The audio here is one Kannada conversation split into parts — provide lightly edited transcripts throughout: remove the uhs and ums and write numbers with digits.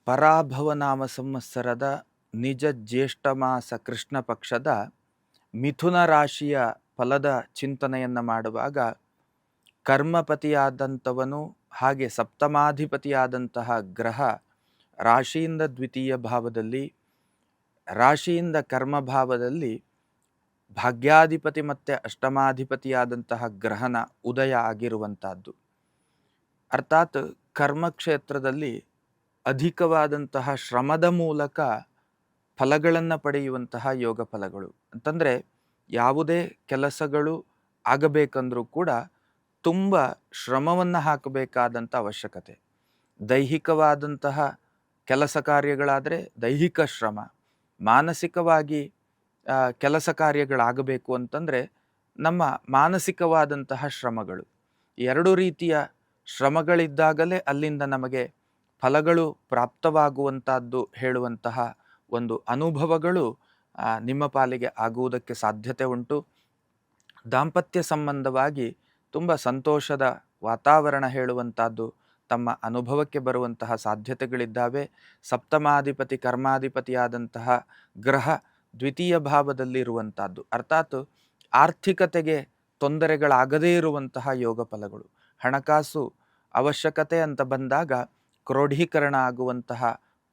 ಪರಾಭವನಾಮ ಸಂವತ್ಸರದ ನಿಜ ಜ್ಯೇಷ್ಠ ಮಾಸ ಕೃಷ್ಣ ಪಕ್ಷದ ಮಿಥುನ ರಾಶಿಯ ಫಲದ ಚಿಂತನೆಯನ್ನು ಮಾಡುವಾಗ ಕರ್ಮಪತಿಯಾದಂಥವನು ಹಾಗೆ ಸಪ್ತಮಾಧಿಪತಿಯಾದಂತಹ ಗ್ರಹ ರಾಶಿಯಿಂದ ದ್ವಿತೀಯ ಭಾವದಲ್ಲಿ, ರಾಶಿಯಿಂದ ಕರ್ಮಭಾವದಲ್ಲಿ ಭಾಗ್ಯಾಧಿಪತಿ ಮತ್ತು ಅಷ್ಟಮಾಧಿಪತಿಯಾದಂತಹ ಗ್ರಹನ ಉದಯ ಆಗಿರುವಂತಹದ್ದು. ಅರ್ಥಾತ್ ಕರ್ಮಕ್ಷೇತ್ರದಲ್ಲಿ ಅಧಿಕವಾದಂತಹ ಶ್ರಮದ ಮೂಲಕ ಫಲಗಳನ್ನು ಪಡೆಯುವಂತಹ ಯೋಗ ಫಲಗಳು ಅಂತಂದರೆ, ಯಾವುದೇ ಕೆಲಸಗಳು ಆಗಬೇಕಂದ್ರೂ ಕೂಡ ತುಂಬ ಶ್ರಮವನ್ನು ಹಾಕಬೇಕಾದಂಥ ಅವಶ್ಯಕತೆ. ದೈಹಿಕವಾದಂತಹ ಕೆಲಸ ಕಾರ್ಯಗಳಾದರೆ ದೈಹಿಕ ಶ್ರಮ, ಮಾನಸಿಕವಾಗಿ ಕೆಲಸ ಕಾರ್ಯಗಳಾಗಬೇಕು ಅಂತಂದರೆ ನಮ್ಮ ಮಾನಸಿಕವಾದಂತಹ ಶ್ರಮಗಳು. ಎರಡು ರೀತಿಯ ಶ್ರಮಗಳಿದ್ದಾಗಲೇ ಅಲ್ಲಿಂದ ನಮಗೆ ಫಲಗಳು ಪ್ರಾಪ್ತವಾಗುವಂತಹದ್ದು ಹೇಳುವಂತಹ ಒಂದು ಅನುಭವಗಳು ನಿಮ್ಮ ಪಾಲಿಗೆ ಆಗುವುದಕ್ಕೆ ಸಾಧ್ಯತೆ ಉಂಟು. ದಾಂಪತ್ಯ ಸಂಬಂಧವಾಗಿ ತುಂಬ ಸಂತೋಷದ ವಾತಾವರಣ ಹೇಳುವಂತಹದ್ದು ತಮ್ಮ ಅನುಭವಕ್ಕೆ ಬರುವಂತಹ ಸಾಧ್ಯತೆಗಳಿದ್ದಾವೆ. ಸಪ್ತಮಾಧಿಪತಿ ಕರ್ಮಾಧಿಪತಿಯಾದಂತಹ ಗ್ರಹ ದ್ವಿತೀಯ ಭಾವದಲ್ಲಿರುವಂತಹದ್ದು, ಅರ್ಥಾತ್ ಆರ್ಥಿಕತೆಗೆ ತೊಂದರೆಗಳಾಗದೇ ಇರುವಂತಹ ಯೋಗ ಫಲಗಳು. ಹಣಕಾಸು ಅವಶ್ಯಕತೆ ಅಂತ ಬಂದಾಗ ಕ್ರೋಢೀಕರಣ ಆಗುವಂತಹ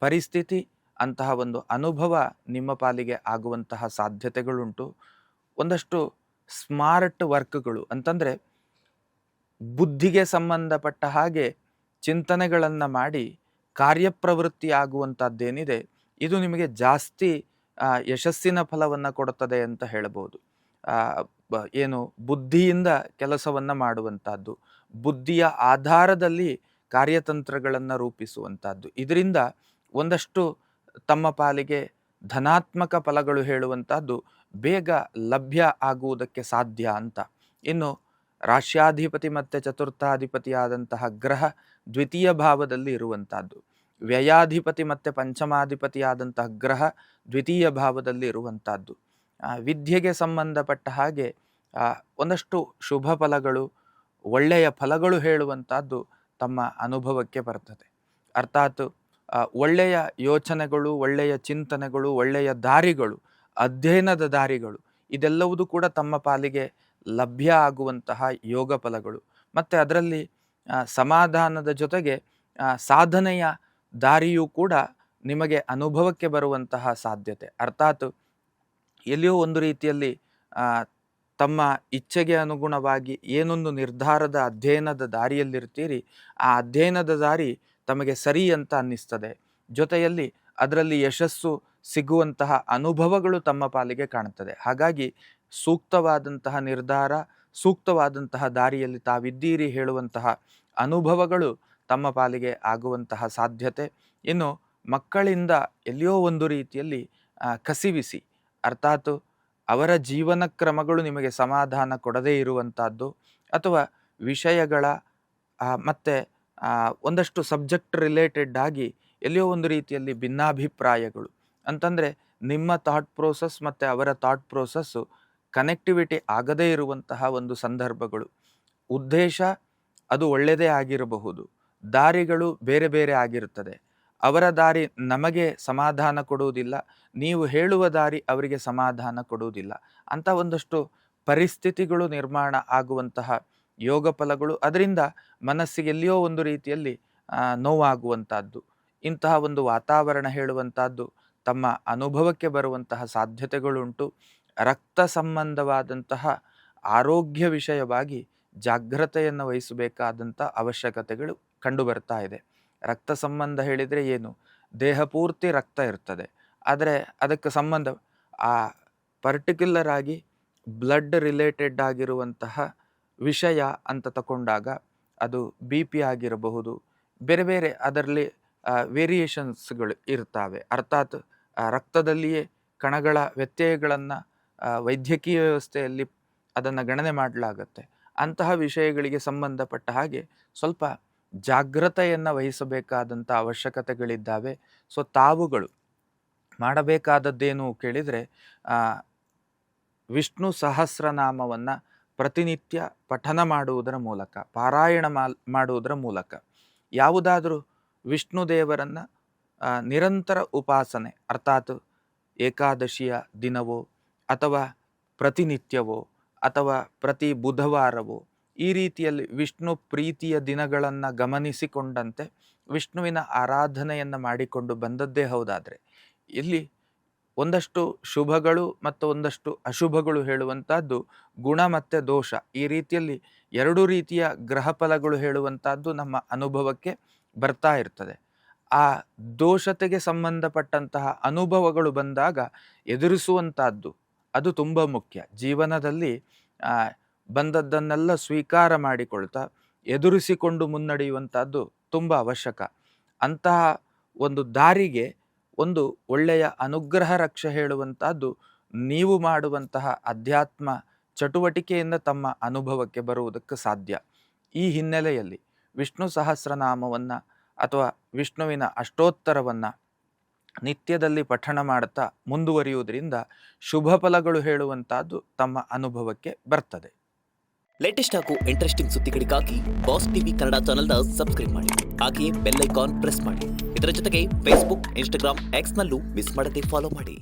ಪರಿಸ್ಥಿತಿ, ಅಂತಹ ಒಂದು ಅನುಭವ ನಿಮ್ಮ ಪಾಲಿಗೆ ಆಗುವಂತಹ ಸಾಧ್ಯತೆಗಳುಂಟು. ಒಂದಷ್ಟು ಸ್ಮಾರ್ಟ್ ವರ್ಕ್ಗಳು ಅಂತಂದರೆ ಬುದ್ಧಿಗೆ ಸಂಬಂಧಪಟ್ಟ ಹಾಗೆ ಚಿಂತನೆಗಳನ್ನು ಮಾಡಿ ಕಾರ್ಯಪ್ರವೃತ್ತಿ ಆಗುವಂಥದ್ದೇನಿದೆ, ಇದು ನಿಮಗೆ ಜಾಸ್ತಿ ಯಶಸ್ಸಿನ ಫಲವನ್ನು ಕೊಡುತ್ತದೆ ಅಂತ ಹೇಳಬಹುದು. ಏನು ಬುದ್ಧಿಯಿಂದ ಕೆಲಸವನ್ನು ಮಾಡುವಂಥದ್ದು, ಬುದ್ಧಿಯ ಆಧಾರದಲ್ಲಿ ಕಾರ್ಯತಂತ್ರಗಳನ್ನು ರೂಪಿಸುವಂಥದ್ದು, ಇದರಿಂದ ಒಂದಷ್ಟು ತಮ್ಮ ಪಾಲಿಗೆ ಧನಾತ್ಮಕ ಫಲಗಳು ಹೇಳುವಂಥದ್ದು ಬೇಗ ಲಭ್ಯ ಆಗುವುದಕ್ಕೆ ಸಾಧ್ಯ ಅಂತ. ಇನ್ನು ರಾಶ್ಯಾಧಿಪತಿ ಮತ್ತು ಚತುರ್ಥಾಧಿಪತಿಯಾದಂತಹ ಗ್ರಹ ದ್ವಿತೀಯ ಭಾವದಲ್ಲಿ ಇರುವಂಥದ್ದು, ವ್ಯಯಾಧಿಪತಿ ಮತ್ತು ಪಂಚಮಾಧಿಪತಿಯಾದಂತಹ ಗ್ರಹ ದ್ವಿತೀಯ ಭಾವದಲ್ಲಿ ಇರುವಂಥದ್ದು. ವಿದ್ಯೆಗೆ ಸಂಬಂಧಪಟ್ಟ ಹಾಗೆ ಒಂದಷ್ಟು ಶುಭ ಫಲಗಳು, ಒಳ್ಳೆಯ ಫಲಗಳು ಹೇಳುವಂಥದ್ದು ತಮ್ಮ ಅನುಭವಕ್ಕೆ ಬರ್ತದೆ. ಅರ್ಥಾತ್ ಒಳ್ಳೆಯ ಯೋಚನೆಗಳು, ಒಳ್ಳೆಯ ಚಿಂತನೆಗಳು, ಒಳ್ಳೆಯ ದಾರಿಗಳು, ಅಧ್ಯಯನದ ದಾರಿಗಳು, ಇದೆಲ್ಲವೂ ಕೂಡ ತಮ್ಮ ಪಾಲಿಗೆ ಲಭ್ಯ ಆಗುವಂತಹ ಯೋಗ ಫಲಗಳು. ಮತ್ತು ಅದರಲ್ಲಿ ಸಮಾಧಾನದ ಜೊತೆಗೆ ಸಾಧನೆಯ ದಾರಿಯೂ ಕೂಡ ನಿಮಗೆ ಅನುಭವಕ್ಕೆ ಬರುವಂತಹ ಸಾಧ್ಯತೆ. ಅರ್ಥಾತ್ ಎಲ್ಲಿಯೋ ಒಂದು ರೀತಿಯಲ್ಲಿ ತಮ್ಮ ಇಚ್ಛೆಗೆ ಅನುಗುಣವಾಗಿ ಏನೊಂದು ನಿರ್ಧಾರದ ಅಧ್ಯಯನದ ದಾರಿಯಲ್ಲಿರ್ತೀರಿ, ಆ ಅಧ್ಯಯನದ ದಾರಿ ತಮಗೆ ಸರಿ ಅಂತ ಅನ್ನಿಸ್ತದೆ. ಜೊತೆಯಲ್ಲಿ ಅದರಲ್ಲಿ ಯಶಸ್ಸು ಸಿಗುವಂತಹ ಅನುಭವಗಳು ತಮ್ಮ ಪಾಲಿಗೆ ಕಾಣುತ್ತದೆ. ಹಾಗಾಗಿ ಸೂಕ್ತವಾದಂತಹ ನಿರ್ಧಾರ, ಸೂಕ್ತವಾದಂತಹ ದಾರಿಯಲ್ಲಿ ತಾವಿದ್ದೀರಿ ಹೇಳುವಂತಹ ಅನುಭವಗಳು ತಮ್ಮ ಪಾಲಿಗೆ ಆಗುವಂತಹ ಸಾಧ್ಯತೆ. ಇನ್ನು ಮಕ್ಕಳಿಂದ ಎಲ್ಲಿಯೋ ಒಂದು ರೀತಿಯಲ್ಲಿ ಕಸಿವಿಸಿ, ಅರ್ಥಾತ್ ಅವರ ಜೀವನ ಕ್ರಮಗಳು ನಿಮಗೆ ಸಮಾಧಾನ ಕೊಡದೇ ಇರುವಂಥದ್ದು, ಅಥವಾ ವಿಷಯಗಳ ಮತ್ತು ಒಂದಷ್ಟು ಸಬ್ಜೆಕ್ಟ್ ರಿಲೇಟೆಡ್ ಆಗಿ ಎಲ್ಲಿಯೋ ಒಂದು ರೀತಿಯಲ್ಲಿ ಭಿನ್ನಾಭಿಪ್ರಾಯಗಳು ಅಂತಂದರೆ ನಿಮ್ಮ ಥಾಟ್ ಪ್ರೋಸೆಸ್ ಮತ್ತು ಅವರ ಥಾಟ್ ಪ್ರೋಸೆಸ್ಸು ಕನೆಕ್ಟಿವಿಟಿ ಆಗದೇ ಇರುವಂತಹ ಒಂದು ಸಂದರ್ಭಗಳು. ಉದ್ದೇಶ ಅದು ಒಳ್ಳೆಯದೇ ಆಗಿರಬಹುದು, ದಾರಿಗಳು ಬೇರೆ ಬೇರೆ ಆಗಿರುತ್ತದೆ. ಅವರ ದಾರಿ ನಮಗೆ ಸಮಾಧಾನ ಕೊಡುವುದಿಲ್ಲ, ನೀವು ಹೇಳುವ ದಾರಿ ಅವರಿಗೆ ಸಮಾಧಾನ ಕೊಡುವುದಿಲ್ಲ ಅಂತ ಒಂದಷ್ಟು ಪರಿಸ್ಥಿತಿಗಳು ನಿರ್ಮಾಣ ಆಗುವಂತಹ ಯೋಗ ಫಲಗಳು. ಅದರಿಂದ ಮನಸ್ಸಿಗೆ ಎಲ್ಲಿಯೋ ಒಂದು ರೀತಿಯಲ್ಲಿ ನೋವಾಗುವಂಥದ್ದು, ಇಂತಹ ಒಂದು ವಾತಾವರಣ ಹೇಳುವಂಥದ್ದು ತಮ್ಮ ಅನುಭವಕ್ಕೆ ಬರುವಂತಹ ಸಾಧ್ಯತೆಗಳುಂಟು. ರಕ್ತ ಸಂಬಂಧವಾದಂತಹ ಆರೋಗ್ಯ ವಿಷಯವಾಗಿ ಜಾಗ್ರತೆಯನ್ನು ವಹಿಸಬೇಕಾದಂಥ ಅವಶ್ಯಕತೆಗಳು ಕಂಡುಬರ್ತಾ ಇದೆ. ರಕ್ತ ಸಂಬಂಧ ಹೇಳಿದರೆ ಏನು, ದೇಹ ಪೂರ್ತಿ ರಕ್ತ ಇರ್ತದೆ, ಆದರೆ ಅದಕ್ಕೆ ಸಂಬಂಧ ಪರ್ಟಿಕ್ಯುಲರ್ ಆಗಿ ಬ್ಲಡ್ ರಿಲೇಟೆಡ್ ಆಗಿರುವಂತಹ ವಿಷಯ ಅಂತ ತಗೊಂಡಾಗ ಅದು BP ಆಗಿರಬಹುದು, ಬೇರೆ ಬೇರೆ ಅದರಲ್ಲಿ ವೇರಿಯೇಷನ್ಸ್ಗಳು ಇರ್ತವೆ. ಅರ್ಥಾತ್ ರಕ್ತದಲ್ಲಿಯೇ ಕಣಗಳ ವ್ಯತ್ಯಯಗಳನ್ನು ವೈದ್ಯಕೀಯ ವ್ಯವಸ್ಥೆಯಲ್ಲಿ ಅದನ್ನು ಗಣನೆ ಮಾಡಲಾಗತ್ತೆ. ಅಂತಹ ವಿಷಯಗಳಿಗೆ ಸಂಬಂಧಪಟ್ಟ ಹಾಗೆ ಸ್ವಲ್ಪ ಜಾಗ್ರತೆಯನ್ನು ವಹಿಸಬೇಕಾದಂಥ ಅವಶ್ಯಕತೆಗಳಿದ್ದಾವೆ. ಸೊ ತಾವುಗಳು ಮಾಡಬೇಕಾದದ್ದೇನು ಕೇಳಿದರೆ, ವಿಷ್ಣು ಸಹಸ್ರನಾಮವನ್ನು ಪ್ರತಿನಿತ್ಯ ಪಠನ ಮಾಡುವುದರ ಮೂಲಕ, ಪಾರಾಯಣ ಮಾಡುವುದರ ಮೂಲಕ ಯಾವುದಾದರೂ ವಿಷ್ಣು ದೇವರನ್ನು ನಿರಂತರ ಉಪಾಸನೆ ಅರ್ಥಾತ್ ಏಕಾದಶಿಯ ದಿನವೋ ಅಥವಾ ಪ್ರತಿನಿತ್ಯವೋ ಅಥವಾ ಪ್ರತಿ ಬುಧವಾರವೋ ಈ ರೀತಿಯಲ್ಲಿ ವಿಷ್ಣು ಪ್ರೀತಿಯ ದಿನಗಳನ್ನು ಗಮನಿಸಿಕೊಂಡಂತೆ ವಿಷ್ಣುವಿನ ಆರಾಧನೆಯನ್ನು ಮಾಡಿಕೊಂಡು ಬಂದದ್ದೇ ಹೌದಾದರೆ ಇಲ್ಲಿ ಒಂದಷ್ಟು ಶುಭಗಳು ಮತ್ತು ಒಂದಷ್ಟು ಅಶುಭಗಳು ಹೇಳುವಂಥದ್ದು ಗುಣ ಮತ್ತು ದೋಷ, ಈ ರೀತಿಯಲ್ಲಿ ಎರಡು ರೀತಿಯ ಗ್ರಹ ಫಲಗಳು ಹೇಳುವಂಥದ್ದು ನಮ್ಮ ಅನುಭವಕ್ಕೆ ಬರ್ತಾ ಇರ್ತದೆ. ಆ ದೋಷತೆಗೆ ಸಂಬಂಧಪಟ್ಟಂತಹ ಅನುಭವಗಳು ಬಂದಾಗ ಎದುರಿಸುವಂಥದ್ದು ಅದು ತುಂಬ ಮುಖ್ಯ. ಜೀವನದಲ್ಲಿ ಬಂದದ್ದನ್ನೆಲ್ಲ ಸ್ವೀಕಾರ ಮಾಡಿಕೊಳ್ತಾ ಎದುರಿಸಿಕೊಂಡು ಮುನ್ನಡೆಯುವಂಥದ್ದು ತುಂಬ ಅವಶ್ಯಕ. ಅಂತಹ ಒಂದು ದಾರಿಗೆ ಒಂದು ಒಳ್ಳೆಯ ಅನುಗ್ರಹ ರಕ್ಷೆ ಹೇಳುವಂಥದ್ದು ನೀವು ಮಾಡುವಂತಹ ಅಧ್ಯಾತ್ಮ ಚಟುವಟಿಕೆಯಿಂದ ತಮ್ಮ ಅನುಭವಕ್ಕೆ ಬರುವುದಕ್ಕೆ ಸಾಧ್ಯ. ಈ ಹಿನ್ನೆಲೆಯಲ್ಲಿ ವಿಷ್ಣು ಸಹಸ್ರನಾಮವನ್ನು ಅಥವಾ ವಿಷ್ಣುವಿನ ಅಷ್ಟೋತ್ತರವನ್ನು ನಿತ್ಯದಲ್ಲಿ ಪಠಣ ಮಾಡುತ್ತಾ ಮುಂದುವರಿಯುವುದರಿಂದ ಶುಭ ಫಲಗಳು ಹೇಳುವಂಥದ್ದು ತಮ್ಮ ಅನುಭವಕ್ಕೆ ಬರ್ತದೆ. ಲೇಟೆಸ್ಟ್ ಹಾಗೂ ಇಂಟ್ರೆಸ್ಟಿಂಗ್ ಸುದ್ದಿಗಳಿಗಾಗಿ ಬಾಸ್ ಟಿವಿ ಕನ್ನಡ ಚಾನೆಲ್ನ ಸಬ್ಸ್ಕ್ರೈಬ್ ಮಾಡಿ. ಹಾಗೆಯೇ ಬೆಲ್ ಐಕಾನ್ ಪ್ರೆಸ್ ಮಾಡಿ. ಇದರ ಜೊತೆಗೆ ಫೇಸ್ಬುಕ್, ಇನ್ಸ್ಟಾಗ್ರಾಮ್, ಎಕ್ಸ್ನಲ್ಲೂ ಮಿಸ್ ಮಾಡದೆ ಫಾಲೋ ಮಾಡಿ.